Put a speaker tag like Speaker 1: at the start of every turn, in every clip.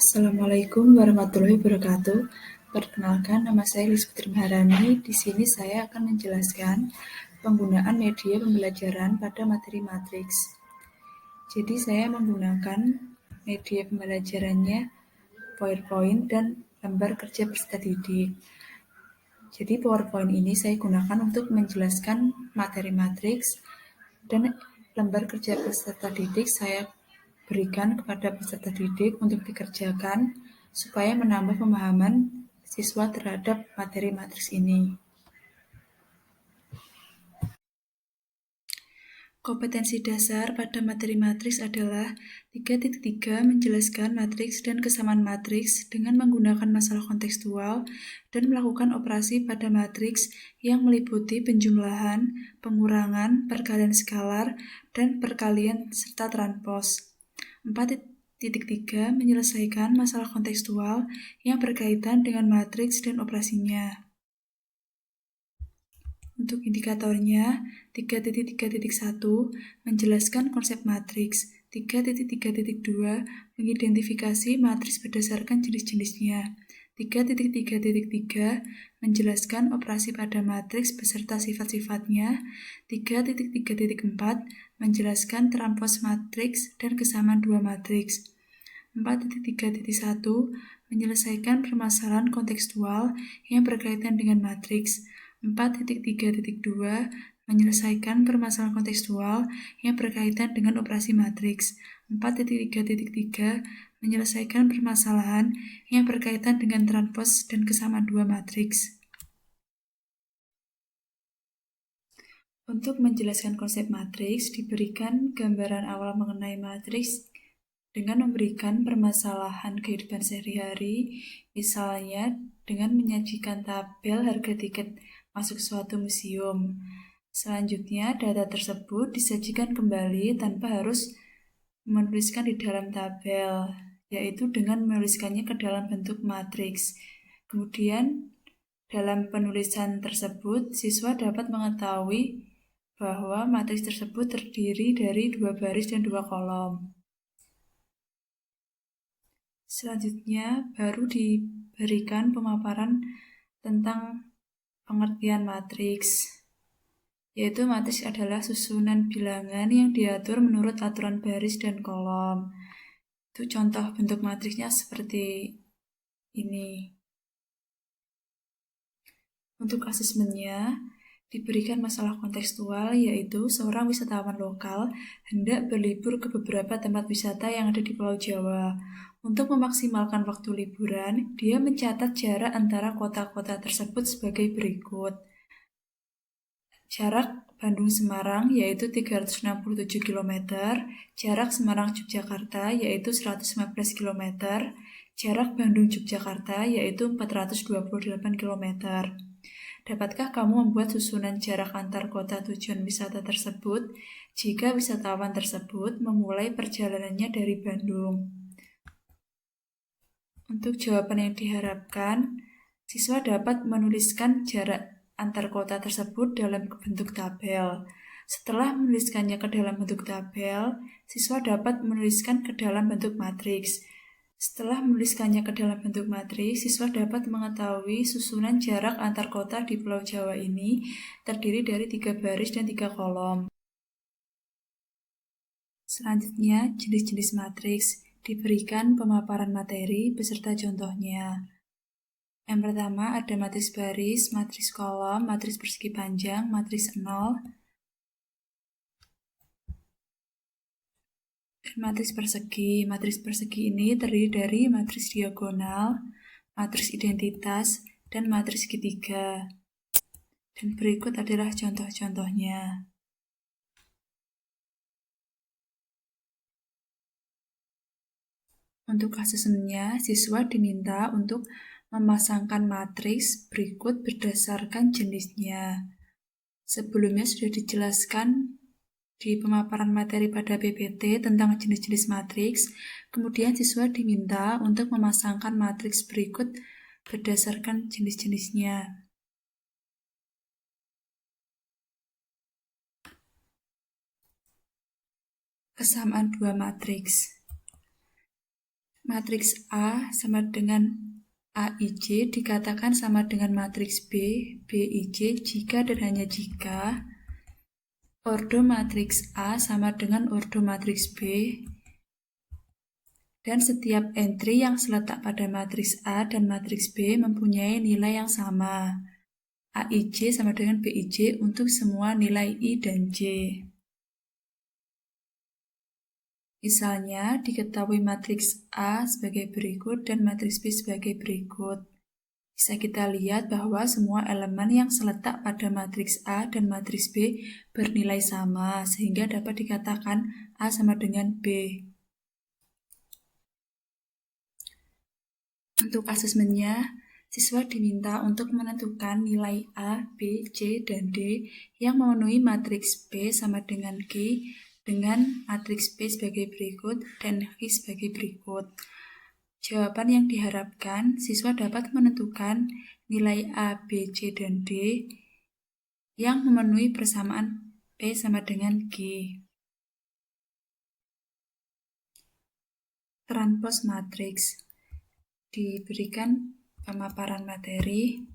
Speaker 1: Assalamualaikum warahmatullahi wabarakatuh. Perkenalkan, nama saya Lis Putri Maharani. Di sini saya akan menjelaskan penggunaan media pembelajaran pada materi matriks. Jadi saya menggunakan media pembelajarannya PowerPoint dan lembar kerja peserta didik. Jadi PowerPoint ini saya gunakan untuk menjelaskan materi matriks dan lembar kerja peserta didik saya berikan kepada peserta didik untuk dikerjakan supaya menambah pemahaman siswa terhadap materi matriks ini. Kompetensi dasar pada materi matriks adalah 3.3 menjelaskan matriks dan kesamaan matriks dengan menggunakan masalah kontekstual dan melakukan operasi pada matriks yang meliputi penjumlahan, pengurangan, perkalian skalar, dan perkalian serta transpos. 4.3 menyelesaikan masalah kontekstual yang berkaitan dengan matriks dan operasinya. Untuk indikatornya, 3.3.1 menjelaskan konsep matriks, 3.3.2 mengidentifikasi matriks berdasarkan jenis-jenisnya, 3.3.3 menjelaskan operasi pada matriks beserta sifat-sifatnya, 3.3.4 menjelaskan transpos matriks dan kesamaan dua matriks, 4.3.1 menyelesaikan permasalahan kontekstual yang berkaitan dengan matriks, 4.3.2 menyelesaikan permasalahan kontekstual yang berkaitan dengan operasi matriks, 4.3.3 menyelesaikan permasalahan yang berkaitan dengan transpos dan kesamaan dua matriks. Untuk menjelaskan konsep matriks, diberikan gambaran awal mengenai matriks dengan memberikan permasalahan kehidupan sehari-hari, misalnya dengan menyajikan tabel harga tiket masuk suatu museum. Selanjutnya, data tersebut disajikan kembali tanpa harus menuliskan di dalam tabel, yaitu dengan menuliskannya ke dalam bentuk matriks. Kemudian, dalam penulisan tersebut, siswa dapat mengetahui bahwa matriks tersebut terdiri dari 2 baris dan 2 kolom. Selanjutnya, baru diberikan pemaparan tentang pengertian matriks, yaitu matriks adalah susunan bilangan yang diatur menurut aturan baris dan kolom. Itu contoh bentuk matriksnya seperti ini. Untuk asesmennya, diberikan masalah kontekstual, yaitu seorang wisatawan lokal hendak berlibur ke beberapa tempat wisata yang ada di Pulau Jawa. Untuk memaksimalkan waktu liburan, dia mencatat jarak antara kota-kota tersebut sebagai berikut. Jarak Bandung-Semarang yaitu 367 km, jarak Semarang-Yogyakarta yaitu 115 km, jarak Bandung-Yogyakarta yaitu 428 km. Dapatkah kamu membuat susunan jarak antar kota tujuan wisata tersebut jika wisatawan tersebut memulai perjalanannya dari Bandung? Untuk jawaban yang diharapkan, siswa dapat menuliskan jarak antar kota tersebut dalam bentuk tabel. Setelah menuliskannya ke dalam bentuk tabel, siswa dapat menuliskan ke dalam bentuk matriks. Setelah menuliskannya ke dalam bentuk matriks, siswa dapat mengetahui susunan jarak antar kota di Pulau Jawa ini terdiri dari 3 baris dan 3 kolom. Selanjutnya, jenis-jenis matriks. Diberikan pemaparan materi beserta contohnya. Yang pertama ada matriks baris, matriks kolom, matriks persegi panjang, matriks 0, dan matriks persegi. Matriks persegi ini terdiri dari matriks diagonal, matriks identitas, dan matriks segitiga. Dan berikut adalah contoh-contohnya. Untuk asesmennya, siswa diminta untuk memasangkan matriks berikut berdasarkan jenisnya. Sebelumnya sudah dijelaskan di pemaparan materi pada PPT tentang jenis-jenis matriks. Kemudian siswa diminta untuk memasangkan matriks berikut berdasarkan jenis-jenisnya. Kesamaan dua matriks. Matriks A sama dengan AIJ dikatakan sama dengan matriks B, BIJ jika dan hanya jika ordo matriks A sama dengan ordo matriks B dan setiap entry yang seletak pada matriks A dan matriks B mempunyai nilai yang sama. AIJ sama dengan BIJ untuk semua nilai I dan J. Misalnya, diketahui matriks A sebagai berikut dan matriks B sebagai berikut. Bisa kita lihat bahwa semua elemen yang seletak pada matriks A dan matriks B bernilai sama, sehingga dapat dikatakan A sama dengan B. Untuk asesmennya, siswa diminta untuk menentukan nilai A, B, C, dan D yang memenuhi matriks B sama dengan Q dengan matriks B sebagai berikut dan Q sebagai berikut. Jawaban yang diharapkan, siswa dapat menentukan nilai A, B, C, dan D yang memenuhi persamaan P sama dengan Q. Transpose matriks. Diberikan pemaparan materi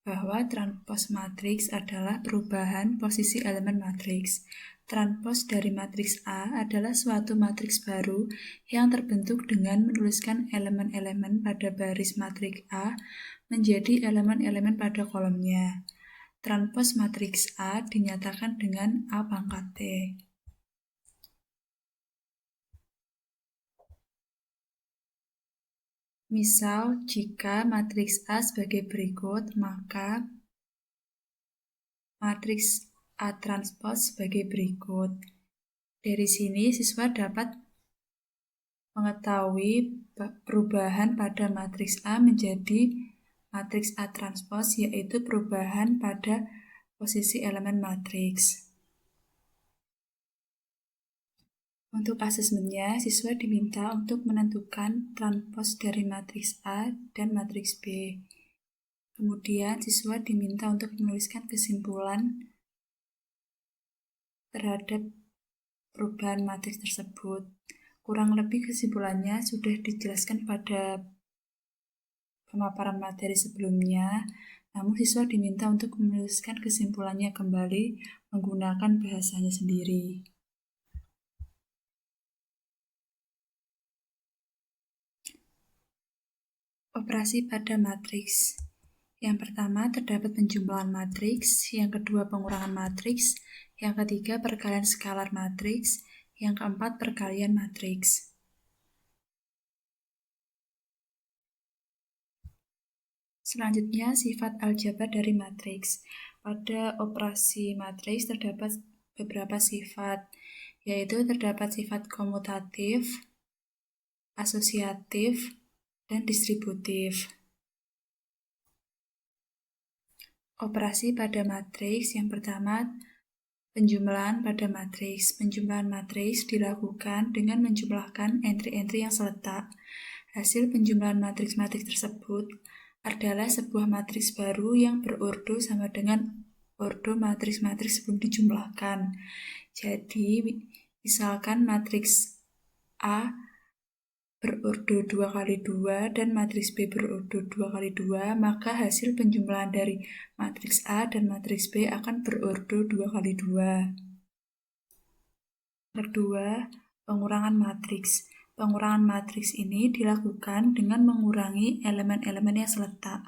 Speaker 1: bahwa transpose matriks adalah perubahan posisi elemen matriks. Transpose dari matriks A adalah suatu matriks baru yang terbentuk dengan menuliskan elemen-elemen pada baris matriks A menjadi elemen-elemen pada kolomnya. Transpose matriks A dinyatakan dengan A pangkat T. Misal, jika matriks A sebagai berikut, maka matriks A transpose sebagai berikut. Dari sini, siswa dapat mengetahui perubahan pada matriks A menjadi matriks A transpose, yaitu perubahan pada posisi elemen matriks. Untuk asesmennya, siswa diminta untuk menentukan transpose dari matriks A dan matriks B. Kemudian, siswa diminta untuk menuliskan kesimpulan terhadap perubahan matriks tersebut. Kurang lebih kesimpulannya sudah dijelaskan pada pemaparan materi sebelumnya, namun siswa diminta untuk menuliskan kesimpulannya kembali menggunakan bahasanya sendiri. Operasi pada matriks. Yang pertama, terdapat penjumlahan matriks, yang kedua pengurangan matriks, yang ketiga perkalian skalar matriks, yang keempat perkalian matriks. Selanjutnya, sifat aljabar dari matriks. Pada operasi matriks terdapat beberapa sifat, yaitu terdapat sifat komutatif, asosiatif, dan distributif. Operasi pada matriks yang pertama, penjumlahan pada matriks. Penjumlahan matriks dilakukan dengan menjumlahkan entry-entry yang seletak. Hasil penjumlahan matriks-matriks tersebut adalah sebuah matriks baru yang berordo sama dengan ordo matriks-matriks sebelum dijumlahkan. Jadi, misalkan matriks A berordo 2x2 dan matriks B berordo 2x2, maka hasil penjumlahan dari matriks A dan matriks B akan berordo 2x2. Kedua, pengurangan matriks. Pengurangan matriks ini dilakukan dengan mengurangi elemen-elemen yang seletak.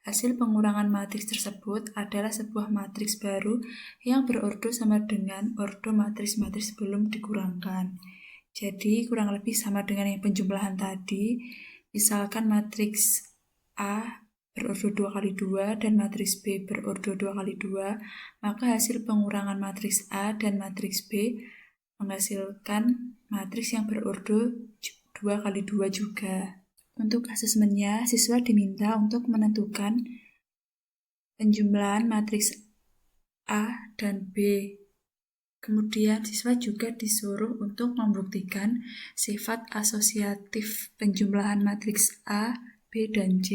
Speaker 1: Hasil pengurangan matriks tersebut adalah sebuah matriks baru yang berordo sama dengan ordo matriks-matriks sebelum dikurangkan. Jadi, kurang lebih sama dengan yang penjumlahan tadi. Misalkan matriks A berordo 2x2 dan matriks B berordo 2x2, maka hasil pengurangan matriks A dan matriks B menghasilkan matriks yang berordo 2x2 juga. Untuk asesmennya, siswa diminta untuk menentukan penjumlahan matriks A dan B. Kemudian siswa juga disuruh untuk membuktikan sifat asosiatif penjumlahan matriks A, B, dan C.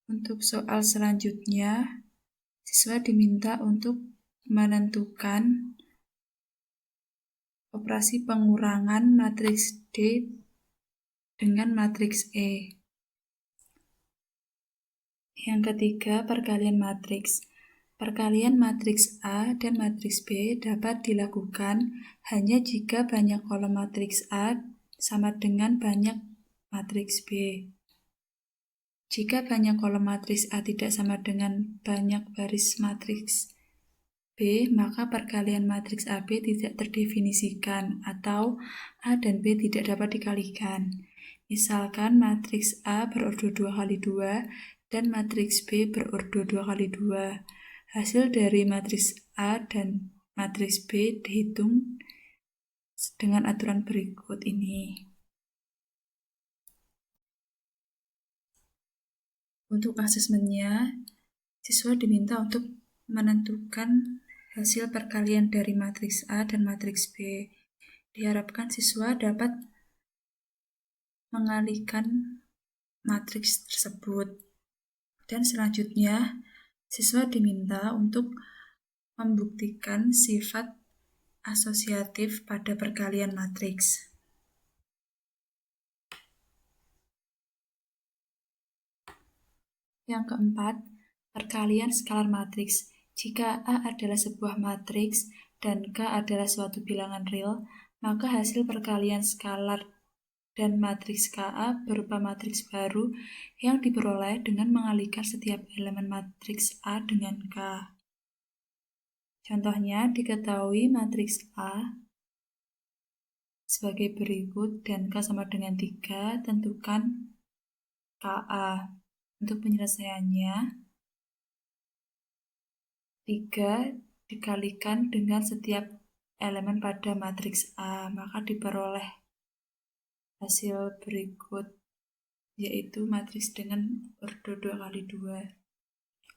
Speaker 1: Untuk soal selanjutnya, Siswa diminta untuk menentukan operasi pengurangan matriks D dengan matriks E. Yang ketiga, perkalian matriks. Perkalian matriks A dan matriks B dapat dilakukan hanya jika banyak kolom matriks A sama dengan banyak matriks B. Jika banyak kolom matriks A tidak sama dengan banyak baris matriks B, maka perkalian matriks AB tidak terdefinisikan atau A dan B tidak dapat dikalikan. Misalkan matriks A berordo 2 kali 2 dan matriks B berordo 2 kali 2. Hasil dari matriks A dan matriks B dihitung dengan aturan berikut ini. Untuk asesmennya, siswa diminta untuk menentukan hasil perkalian dari matriks A dan matriks B. Diharapkan siswa dapat mengalihkan matriks tersebut. Dan selanjutnya, siswa diminta untuk membuktikan sifat asosiatif pada perkalian matriks. Yang keempat, perkalian skalar matriks. Jika A adalah sebuah matriks dan K adalah suatu bilangan real, maka hasil perkalian skalar dan matriks KA berupa matriks baru yang diperoleh dengan mengalihkan setiap elemen matriks A dengan K. Contohnya, diketahui matriks A sebagai berikut dan K sama dengan 3, tentukan KA. Untuk penyelesaiannya, 3 dikalikan dengan setiap elemen pada matriks A, maka diperoleh hasil berikut, yaitu matriks dengan ordo 2 kali 2.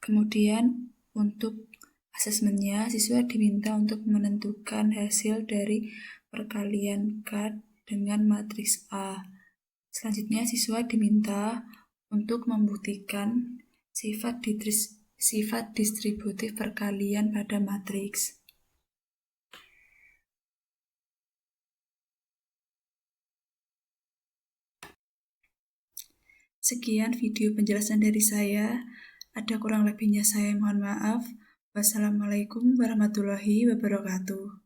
Speaker 1: Kemudian untuk asesmennya, siswa diminta untuk menentukan hasil dari perkalian K dengan matriks A. Selanjutnya, siswa diminta untuk membuktikan sifat distributif perkalian pada matriks. Sekian video penjelasan dari saya. Ada kurang lebihnya saya mohon maaf. Wassalamualaikum warahmatullahi wabarakatuh.